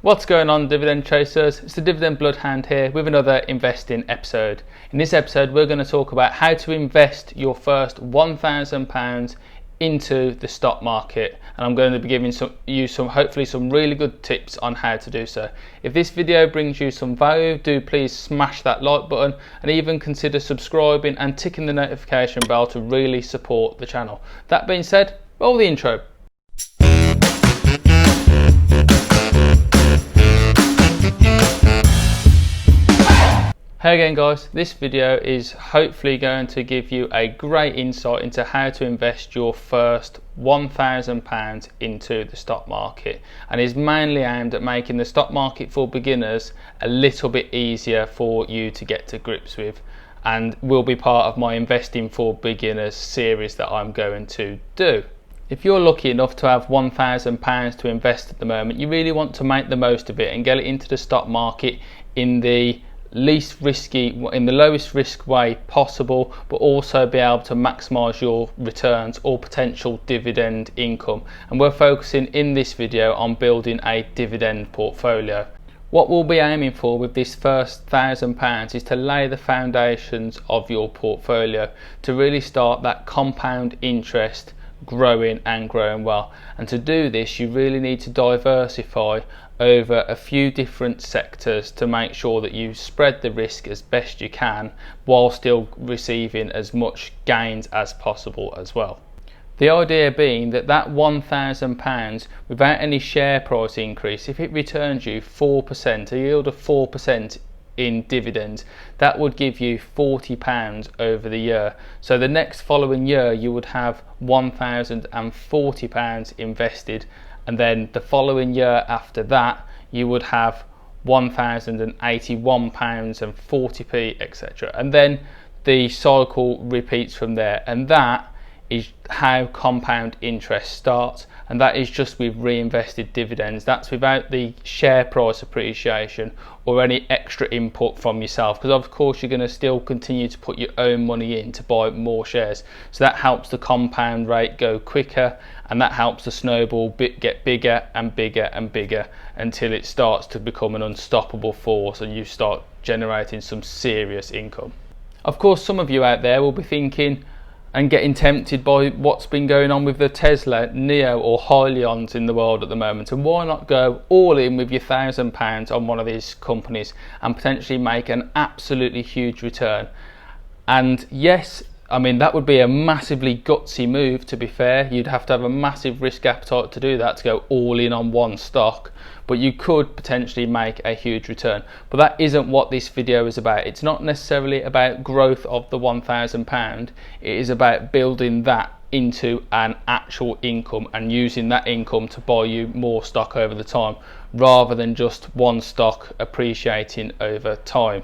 What's going on, dividend chasers? It's the Dividend Bloodhound here with another investing episode. In this episode we're going to talk about how to invest your first £1,000 into the stock market, and I'm going to be giving you hopefully some really good tips on how to do so. If this video brings you some value, do please smash that like button and even consider subscribing and ticking the notification bell to really support the channel. That being said, roll the intro. Hey again guys, this video is hopefully going to give you a great insight into how to invest your first £1,000 into the stock market, and is mainly aimed at making the stock market for beginners a little bit easier for you to get to grips with, and will be part of my Investing for Beginners series that I'm going to do. If you're lucky enough to have £1,000 to invest at the moment, you really want to make the most of it and get it into the stock market in the lowest risk way possible, but also be able to maximize your returns or potential dividend income. And we're focusing in this video on building a dividend portfolio. What we'll be aiming for with this first £1,000 is to lay the foundations of your portfolio to really start that compound interest growing and growing well. And to do this, you really need to diversify over a few different sectors to make sure that you spread the risk as best you can while still receiving as much gains as possible as well. The idea being that £1,000 without any share price increase, if it returns you 4%, a yield of 4% in dividends, that would give you £40 over the year. So the next following year you would have £1,040 invested, and then the following year after that you would have £1,081.40, etc. And then the cycle repeats from there, and that is how compound interest starts, and that is just with reinvested dividends. That's without the share price appreciation or any extra input from yourself, because of course you're going to still continue to put your own money in to buy more shares. So that helps the compound rate go quicker, and that helps the snowball get bigger and bigger and bigger until it starts to become an unstoppable force and you start generating some serious income. Of course, some of you out there will be thinking and getting tempted by what's been going on with the Tesla, Neo or Hyliions in the world at the moment, and why not go all in with your £1,000 on one of these companies and potentially make an absolutely huge return. And yes, I mean, that would be a massively gutsy move, to be fair. You'd have to have a massive risk appetite to do that, to go all in on one stock, but you could potentially make a huge return. But that isn't what this video is about. It's not necessarily about growth of the £1,000. It is about building that into an actual income and using that income to buy you more stock over the time, rather than just one stock appreciating over time.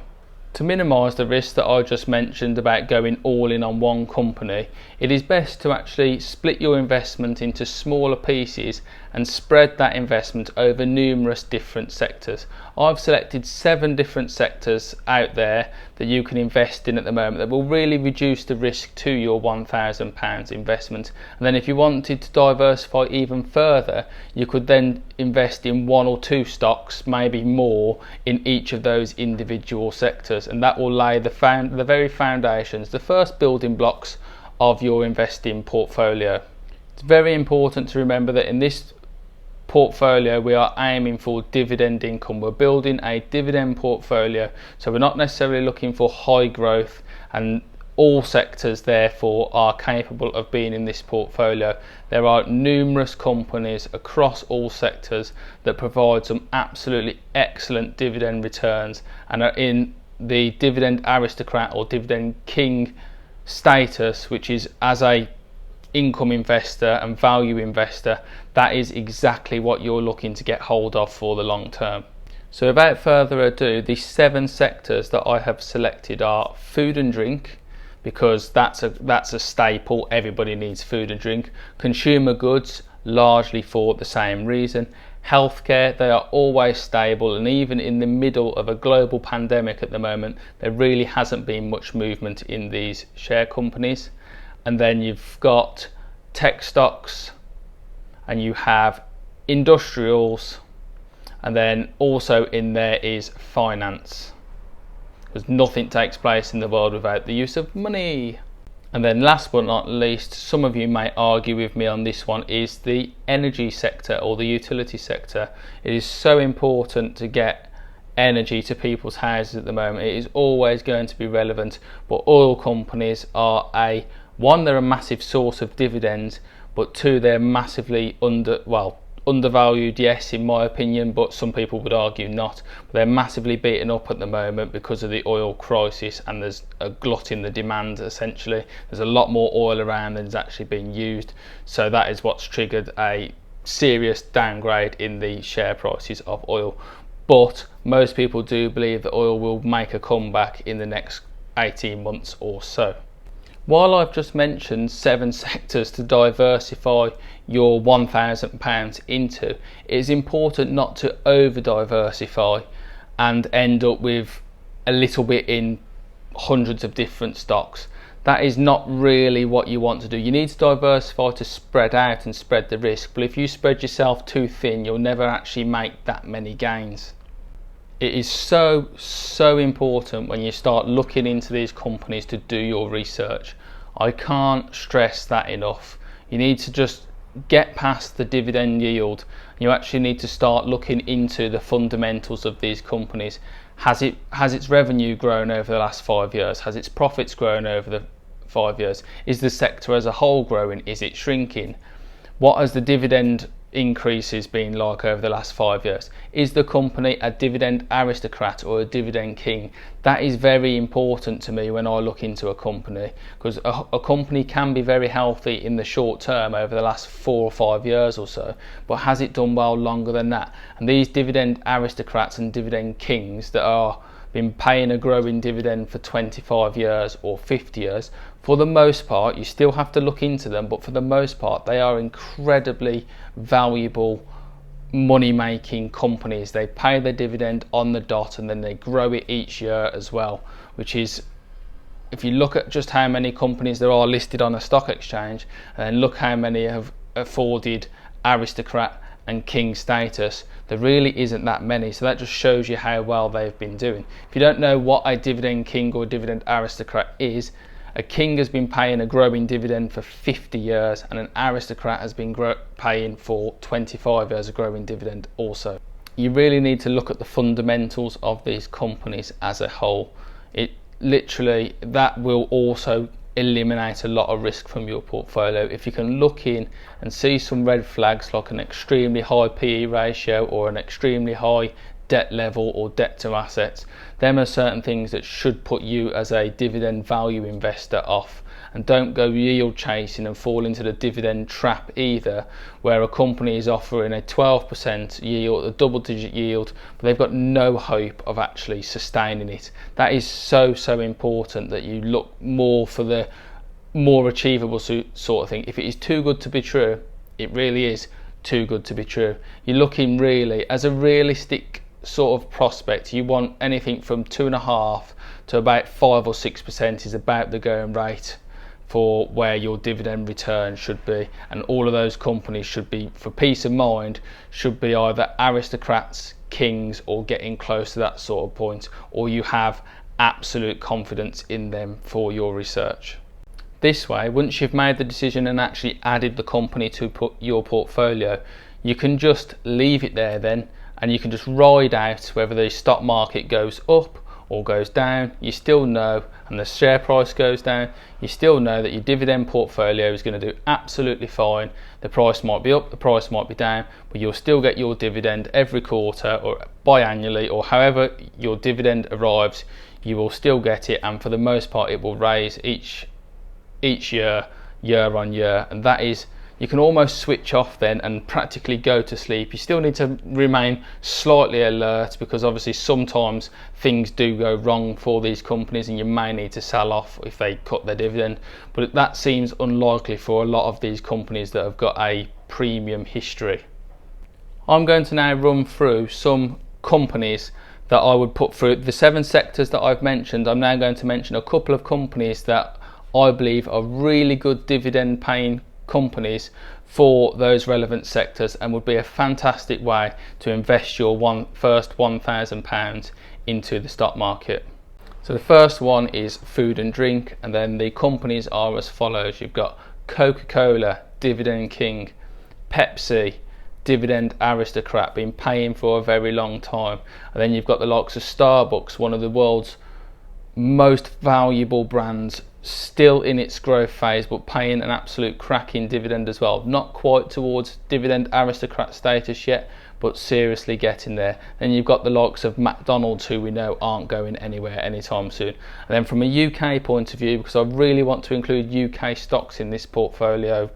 To minimise the risk that I just mentioned about going all in on one company, it is best to actually split your investment into smaller pieces and spread that investment over numerous different sectors. I've selected 7 different sectors out there that you can invest in at the moment that will really reduce the risk to your £1,000 investment. And then if you wanted to diversify even further, you could then invest in 1 or 2 stocks, maybe more, in each of those individual sectors, and that will lay the very foundations, the first building blocks of your investing portfolio. It's very important to remember that in this portfolio we are aiming for dividend income. We're building a dividend portfolio, so we're not necessarily looking for high growth, and all sectors therefore are capable of being in this portfolio. There are numerous companies across all sectors that provide some absolutely excellent dividend returns and are in the dividend aristocrat or dividend king status, which is as a income investor and value investor, that is exactly what you're looking to get hold of for the long term. So without further ado, the 7 sectors that I have selected are food and drink, because that's a staple. Everybody needs food and drink. Consumer goods, largely for the same reason. Healthcare, they are always stable, and even in the middle of a global pandemic at the moment, there really hasn't been much movement in these share companies. And then you've got tech stocks, and you have industrials, And then also in there is finance, because nothing takes place in the world without the use of money. And then last but not least, some of you may argue with me on this one, is the energy sector or the utility sector. It is so important to get energy to people's houses at the moment. It is always going to be relevant, but oil companies are they're a massive source of dividends, but two, they're massively undervalued, yes, in my opinion, but some people would argue not. They're massively beaten up at the moment because of the oil crisis, and there's a glut in the demand. Essentially, there's a lot more oil around than is actually being used, so that is what's triggered a serious downgrade in the share prices of oil. But most people do believe that oil will make a comeback in the next 18 months or so. While I've just mentioned 7 sectors to diversify your £1,000 into, it is important not to over diversify and end up with a little bit in hundreds of different stocks. That is not really what you want to do. You need to diversify to spread out and spread the risk, but if you spread yourself too thin, you'll never actually make that many gains. It is so important when you start looking into these companies to do your research. I can't stress that enough. You need to just get past the dividend yield. You actually need to start looking into the fundamentals of these companies. Has its revenue grown over the last 5 years? Has its profits grown over the 5 years? Is the sector as a whole growing? Is it shrinking? What has the dividend increases been like over the last 5 years? Is the company a dividend aristocrat or a dividend king? That is very important to me when I look into a company, because a company can be very healthy in the short term over the last 4 or 5 years or so, but has it done well longer than that? And these dividend aristocrats and dividend kings that are been paying a growing dividend for 25 years or 50 years, for the most part, you still have to look into them, but for the most part, they are incredibly valuable money-making companies. They pay their dividend on the dot, and then they grow it each year as well, which is, if you look at just how many companies there are listed on a stock exchange, and then look how many have afforded aristocrat and king status, there really isn't that many. So that just shows you how well they've been doing. If you don't know what a dividend king or dividend aristocrat is, a king has been paying a growing dividend for 50 years, and an aristocrat has been paying for 25 years a growing dividend also. You really need to look at the fundamentals of these companies as a whole. It literally, that will also eliminate a lot of risk from your portfolio. If you can look in and see some red flags like an extremely high PE ratio or an extremely high debt level or debt to assets, them are certain things that should put you as a dividend value investor off. And don't go yield chasing and fall into the dividend trap either, where a company is offering a 12% yield, a double digit yield, but they've got no hope of actually sustaining it. That is so important that you look more for the more achievable sort of thing. If it is too good to be true, it really is too good to be true. You're looking really, as a realistic sort of prospect, you want anything from 2.5% to about 5 or 6% is about the going rate for where your dividend return should be. And all of those companies should be, for peace of mind, should be either aristocrats, kings, or getting close to that sort of point, or you have absolute confidence in them for your research. This way, once you've made the decision and actually added the company to your portfolio, you can just leave it there then, and you can just ride out whether the stock market goes up or goes down. You still know, and the share price goes down, you still know that your dividend portfolio is going to do absolutely fine. The price might be up, the price might be down, but you'll still get your dividend every quarter or biannually, or however your dividend arrives, you will still get it, and for the most part it will raise each year on year. And that is, you can almost switch off then and practically go to sleep. You still need to remain slightly alert, because obviously sometimes things do go wrong for these companies and you may need to sell off if they cut their dividend, but that seems unlikely for a lot of these companies that have got a premium history. I'm going to now run through some companies that I would put through the 7 sectors that I've mentioned. I'm now going to mention a couple of companies that I believe are really good dividend paying companies for those relevant sectors, and would be a fantastic way to invest your first £1,000 into the stock market. So the first one is food and drink, and then the companies are as follows. You've got Coca-Cola, Dividend King; Pepsi, Dividend Aristocrat, been paying for a very long time. And then you've got the likes of Starbucks, one of the world's most valuable brands, still in its growth phase, but paying an absolute cracking dividend as well. Not quite towards Dividend Aristocrat status yet, but seriously getting there. Then you've got the likes of McDonald's, who we know aren't going anywhere anytime soon. And then from a UK point of view, because I really want to include UK stocks in this portfolio,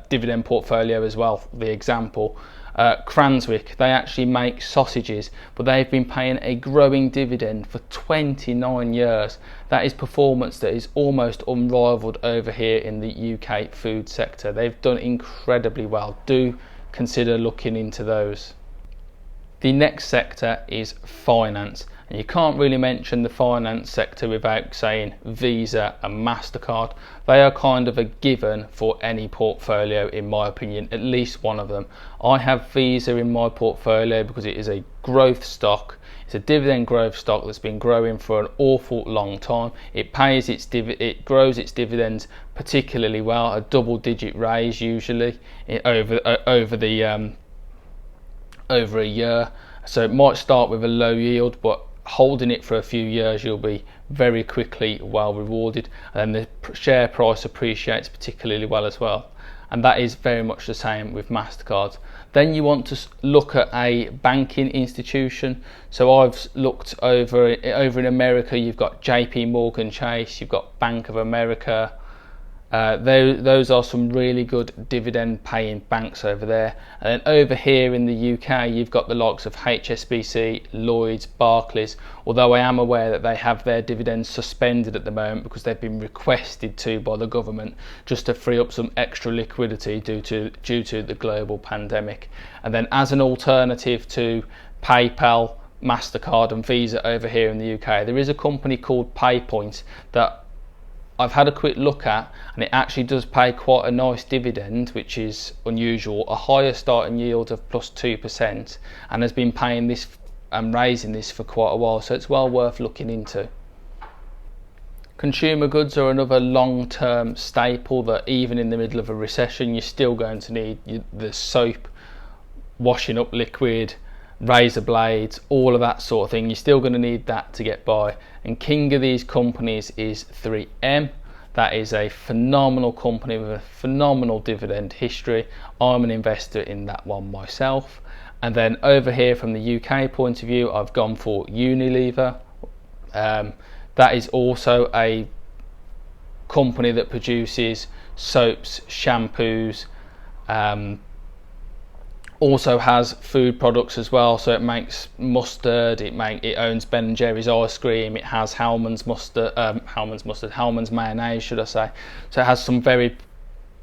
dividend portfolio as well, the example, Cranswick, they actually make sausages, but they've been paying a growing dividend for 29 years. That is performance that is almost unrivaled over here in the UK food sector. They've done incredibly well. Do consider looking into those. The next sector is finance, and you can't really mention the finance sector without saying Visa and MasterCard. They are kind of a given for any portfolio, in my opinion, at least one of them. I have Visa in my portfolio because it is a growth stock. It's a dividend growth stock that's been growing for an awful long time. It pays it grows its dividends particularly well, a double-digit raise usually over a year. So it might start with a low yield, but holding it for a few years, you'll be very quickly well rewarded, and the share price appreciates particularly well as well. And that is very much the same with MasterCard. Then you want to look at a banking institution. So I've looked over in America. You've got JP Morgan Chase, you've got Bank of America. Those are some really good dividend paying banks over there. And then over here in the UK, you've got the likes of HSBC, Lloyds, Barclays, although I am aware that they have their dividends suspended at the moment because they've been requested to by the government, just to free up some extra liquidity due to the global pandemic. And then as an alternative to PayPal, MasterCard and Visa over here in the UK, there is a company called PayPoint that I've had a quick look at, and it actually does pay quite a nice dividend, which is unusual, a higher starting yield of plus 2%, and has been paying this and raising this for quite a while, so it's well worth looking into. Consumer goods are another long-term staple that even in the middle of a recession, you're still going to need the soap, washing up liquid, razor blades, all of that sort of thing. You're still going to need that to get by, and king of these companies is 3M. That is a phenomenal company with a phenomenal dividend history. I'm an investor in that one myself. And then over here from the UK point of view, I've gone for Unilever. That is also a company that produces soaps, shampoos, also has food products as well, so it makes mustard, it owns Ben & Jerry's ice cream, it has Hellmann's mayonnaise, should I say. So it has some very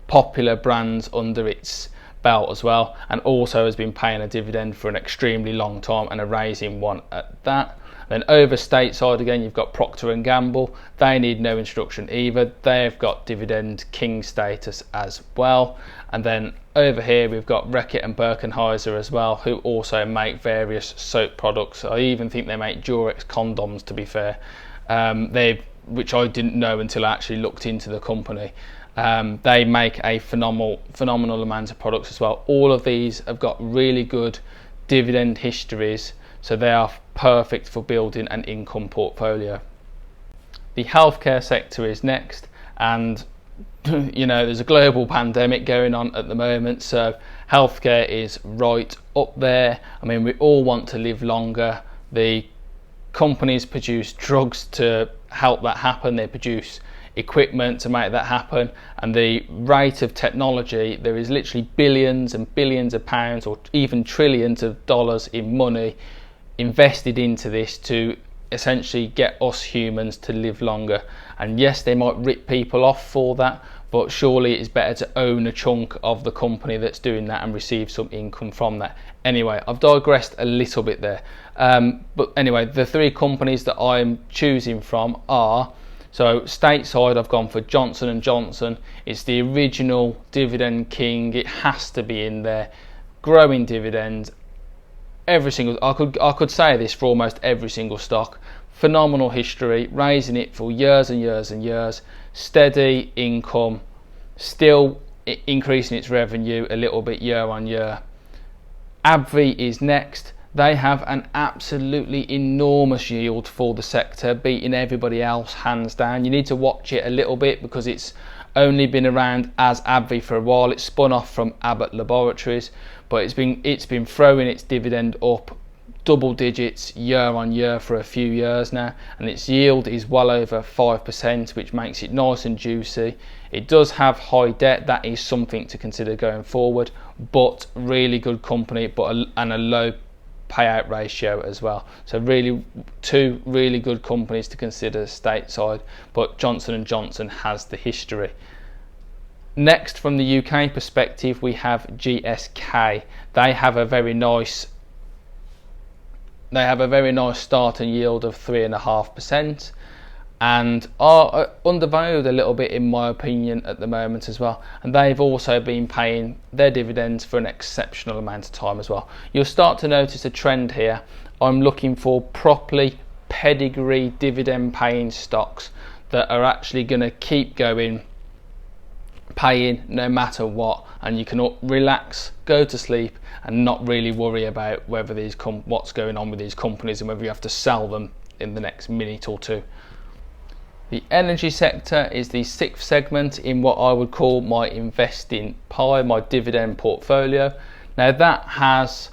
popular brands under its belt as well, and also has been paying a dividend for an extremely long time, and a raising one at that. Then over stateside again, you've got Procter & Gamble. They need no instruction either. They've got dividend king status as well. And then over here we've got Reckitt and Birkenheiser as well, who also make various soap products. I even think they make Durex condoms, to be fair, which I didn't know until I actually looked into the company. They make a phenomenal amount of products as well. All of these have got really good dividend histories, so they are perfect for building an income portfolio. The healthcare sector is next, and you know, there's a global pandemic going on at the moment, so healthcare is right up there. I mean, we all want to live longer. The companies produce drugs to help that happen. They produce equipment to make that happen, and the rate of technology, there is literally billions and billions of pounds, or even trillions of dollars in money invested into this to essentially get us humans to live longer. And yes, they might rip people off for that, but surely it's better to own a chunk of the company that's doing that and receive some income from that. Anyway, I've digressed a little bit there, but anyway, the three companies that I'm choosing from are So stateside, I've gone for Johnson & Johnson. It's the original dividend king. It has to be in there. Growing dividends. Every single, I could say this for almost every single stock. Phenomenal history, raising it for years and years and years. Steady income, still increasing its revenue a little bit year on year. AbbVie is next. They have an absolutely enormous yield for the sector, beating everybody else hands down. You need to watch it a little bit because it's only been around as AbbVie for a while. It's spun off from Abbott Laboratories, but it's been throwing its dividend up double digits year on year for a few years now, and its yield is well over 5%, which makes it nice and juicy. It does have high debt. That is something to consider going forward, but really good company, and a low payout ratio as well. So really, two really good companies to consider stateside, but Johnson & Johnson has the history. Next, from the UK perspective, we have GSK. They have a very nice starting yield of 3.5%, and are undervalued a little bit in my opinion at the moment as well. And they've also been paying their dividends for an exceptional amount of time as well. You'll start to notice a trend here. I'm looking for properly pedigree dividend paying stocks that are actually going to keep going, paying no matter what, and you can relax, go to sleep, and not really worry about whether what's going on with these companies and whether you have to sell them in the next minute or two. The energy sector is the sixth segment in what I would call my investing pie, my dividend portfolio. Now that has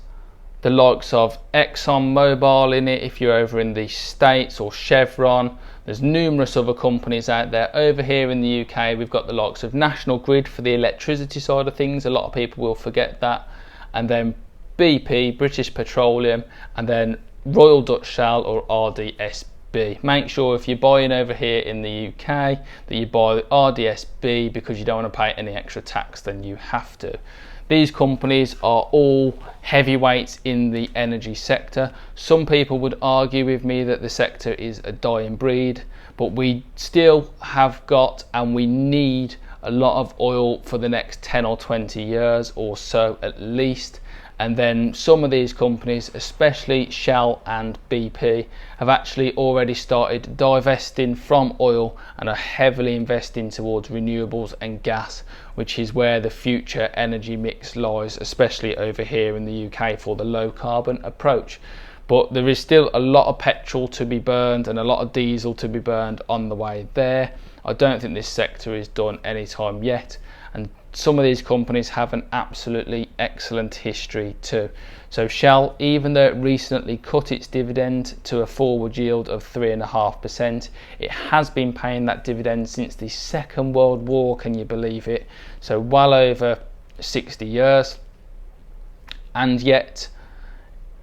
the likes of ExxonMobil in it if you're over in the States, or Chevron. There's numerous other companies out there. Over here in the UK, we've got the likes of National Grid for the electricity side of things. A lot of people will forget that. And then BP, British Petroleum, and then Royal Dutch Shell, or RDSB. Make sure if you're buying over here in the UK that you buy RDSB, because you don't want to pay any extra tax than you have to. These companies are all heavyweights in the energy sector. Some people would argue with me that the sector is a dying breed, but we still have got, and we need, a lot of oil for the next 10 or 20 years or so at least. And then some of these companies, especially Shell and BP, have actually already started divesting from oil and are heavily investing towards renewables and gas, which is where the future energy mix lies, especially over here in the UK for the low carbon approach. But there is still a lot of petrol to be burned and a lot of diesel to be burned on the way there. I don't think this sector is done anytime yet, and some of these companies have an absolutely excellent history too. So Shell, even though it recently cut its dividend to a forward yield of 3.5%, it has been paying that dividend since the Second World War, can you believe it? So well over 60 years, and yet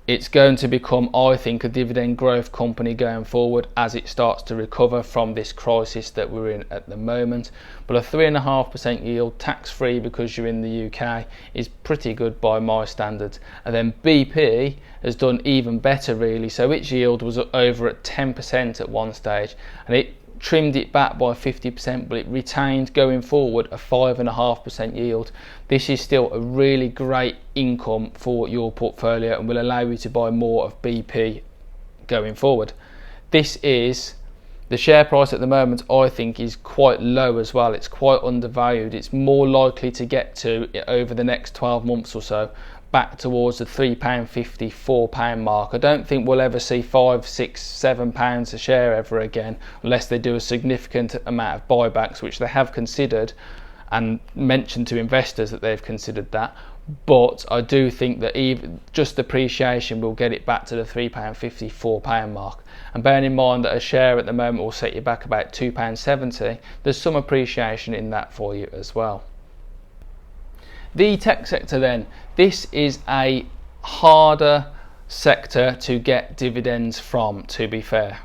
it's going to become, I think, a dividend growth company going forward as it starts to recover from this crisis that we're in at the moment. But a 3.5% yield, tax-free because you're in the UK, is pretty good by my standards. And then BP has done even better really. So its yield was over at 10% at one stage, and it trimmed it back by 50%, but it retained going forward a 5.5% yield. This is still a really great income for your portfolio and will allow you to buy more of BP going forward. This is the share price at the moment, I think, is quite low as well. It's quite undervalued. It's more likely to get to, over the next 12 months or so, back towards the £3.50, £4 mark. I don't think we'll ever see £5, £6, £7 a share ever again, unless they do a significant amount of buybacks, which they have considered and mentioned to investors that they've considered that. But I do think that even just appreciation will get it back to the £3.50, £4 mark. And bearing in mind that a share at the moment will set you back about £2.70, there's some appreciation in that for you as well. The tech sector then, this is a harder sector to get dividends from, to be fair.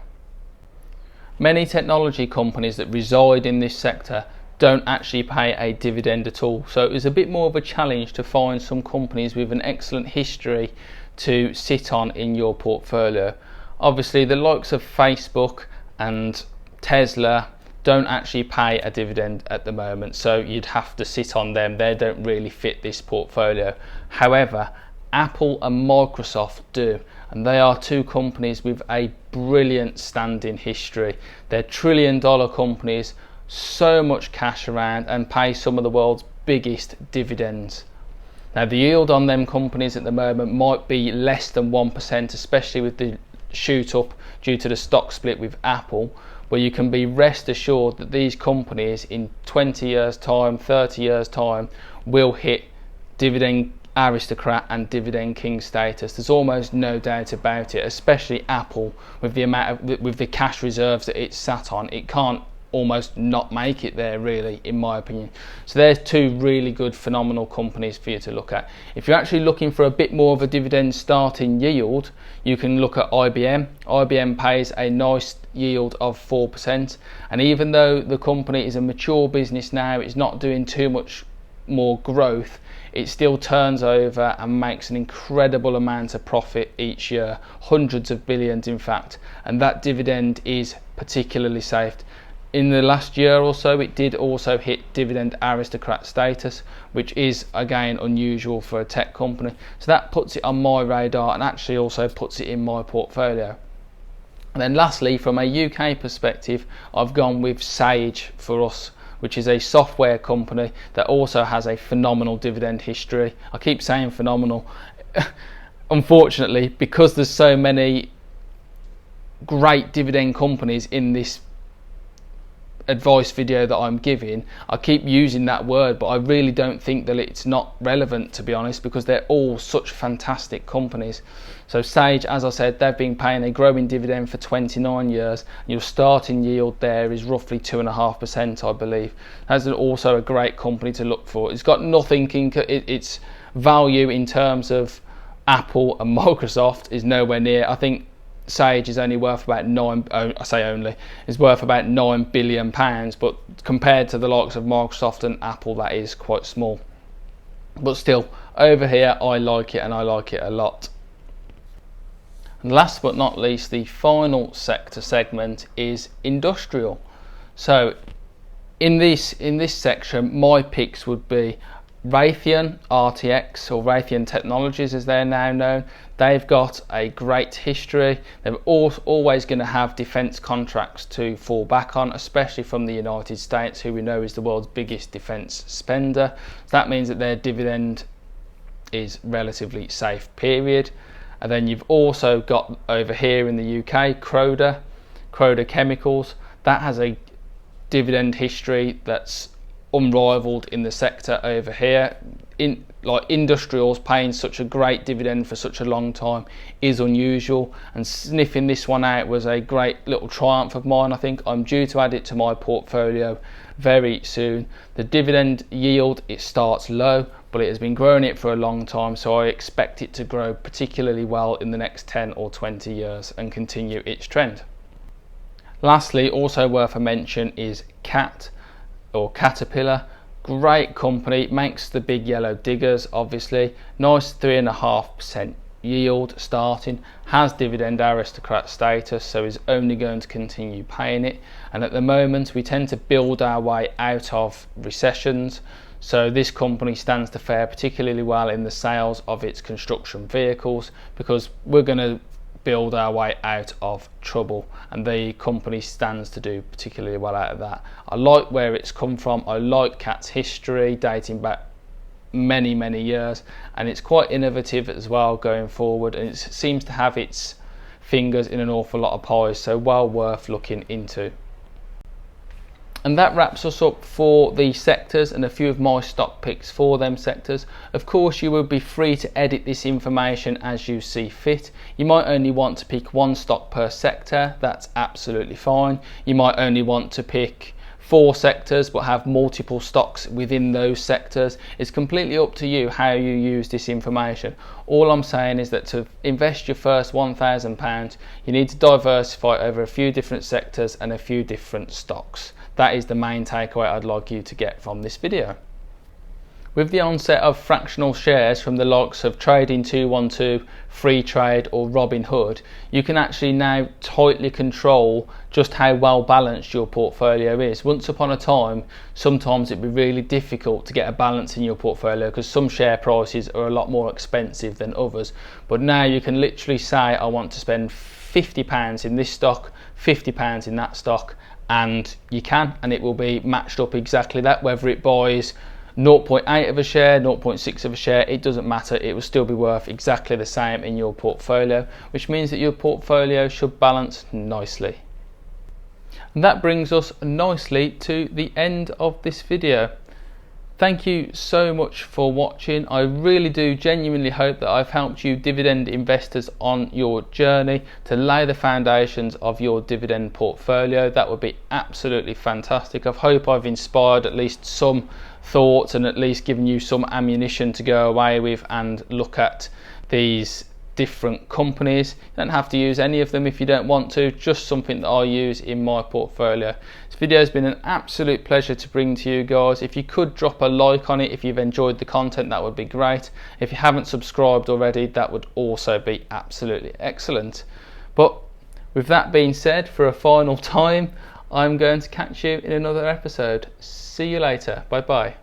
Many technology companies that reside in this sector don't actually pay a dividend at all. So it was a bit more of a challenge to find some companies with an excellent history to sit on in your portfolio. Obviously the likes of Facebook and Tesla don't actually pay a dividend at the moment, so you'd have to sit on them. They don't really fit this portfolio. However, Apple and Microsoft do, and they are two companies with a brilliant standing history. They're trillion-dollar companies, so much cash around, and pay some of the world's biggest dividends. Now, the yield on them companies at the moment might be less than 1%, especially with the shoot up due to the stock split with Apple, where you can be rest assured that these companies in 20 years time, 30 years time will hit dividend aristocrat and dividend king status. There's almost no doubt about it, especially Apple with the amount of, with the cash reserves that it's sat on. It can't almost not make it there, really, in my opinion. So there's two really good, phenomenal companies for you to look at. If you're actually looking for a bit more of a dividend starting yield, you can look at IBM. IBM pays a nice yield of 4%, and even though the company is a mature business now, it's not doing too much more growth, it still turns over and makes an incredible amount of profit each year, hundreds of billions in fact, and that dividend is particularly safe. In the last year or so, it did also hit dividend aristocrat status, which is again unusual for a tech company. So that puts it on my radar and actually also puts it in my portfolio. And then lastly, from a UK perspective, I've gone with Sage for us, which is a software company that also has a phenomenal dividend history. I keep saying phenomenal. Unfortunately, because there's so many great dividend companies in this advice video that I'm giving, I keep using that word, but I really don't think that it's not relevant, to be honest, because they're all such fantastic companies. So Sage, as I said, they've been paying a growing dividend for 29 years. Your starting yield there is roughly 2.5%, I believe. That's also a great company to look for. It's got nothing its value in terms of Apple and Microsoft is nowhere near. I think Sage is only worth about is worth about £9 billion, but compared to the likes of Microsoft and Apple, that is quite small. But still, over here, I like it, and I like it a lot. And last but not least, the final sector segment is industrial. So in this section, my picks would be Raytheon RTX, or Raytheon Technologies as they're now known. They've got a great history. They're always going to have defence contracts to fall back on, especially from the United States, who we know is the world's biggest defence spender. So that means that their dividend is relatively safe, period. And then you've also got over here in the UK, Croda Chemicals. That has a dividend history that's unrivaled in the sector over here. Industrials paying such a great dividend for such a long time is unusual, and sniffing this one out was a great little triumph of mine. I think I'm due to add it to my portfolio very soon. The dividend yield, it starts low, but it has been growing it for a long time, so I expect it to grow particularly well in the next 10 or 20 years and continue its trend. Lastly, also worth a mention is Caterpillar. Great company, makes the big yellow diggers, obviously. Nice 3.5% yield starting, has dividend aristocrat status, so is only going to continue paying it. And at the moment, we tend to build our way out of recessions, so this company stands to fare particularly well in the sales of its construction vehicles, because we're going to build our way out of trouble, and the company stands to do particularly well out of that. I like where it's come from. I like Cat's history dating back many years, and it's quite innovative as well going forward, and it seems to have its fingers in an awful lot of pies, so well worth looking into. And that wraps us up for the sectors and a few of my stock picks for them sectors. Of course, you will be free to edit this information as you see fit. You might only want to pick one stock per sector. That's absolutely fine. You might only want to pick 4 sectors but have multiple stocks within those sectors. It's completely up to you how you use this information. All I'm saying is that to invest your first £1,000, you need to diversify over a few different sectors and a few different stocks. That is the main takeaway I'd like you to get from this video. With the onset of fractional shares from the likes of Trading 212, Freetrade or Robinhood, you can actually now tightly control just how well balanced your portfolio is. Once upon a time, sometimes it'd be really difficult to get a balance in your portfolio because some share prices are a lot more expensive than others. But now you can literally say, I want to spend £50 in this stock, £50 in that stock, and you can, and it will be matched up exactly that, whether it buys 0.8 of a share, 0.6 of a share, it doesn't matter, it will still be worth exactly the same in your portfolio, which means that your portfolio should balance nicely. And that brings us nicely to the end of this video. Thank you so much for watching. I really do genuinely hope that I've helped you dividend investors on your journey to lay the foundations of your dividend portfolio. That would be absolutely fantastic. I hope I've inspired at least some thoughts and at least given you some ammunition to go away with and look at these different companies. You don't have to use any of them if you don't want to, just something that I use in my portfolio. This video has been an absolute pleasure to bring to you guys. If you could drop a like on it if you've enjoyed the content, that would be great. If you haven't subscribed already, that would also be absolutely excellent. But with that being said, for a final time, I'm going to catch you in another episode. See you later. Bye bye.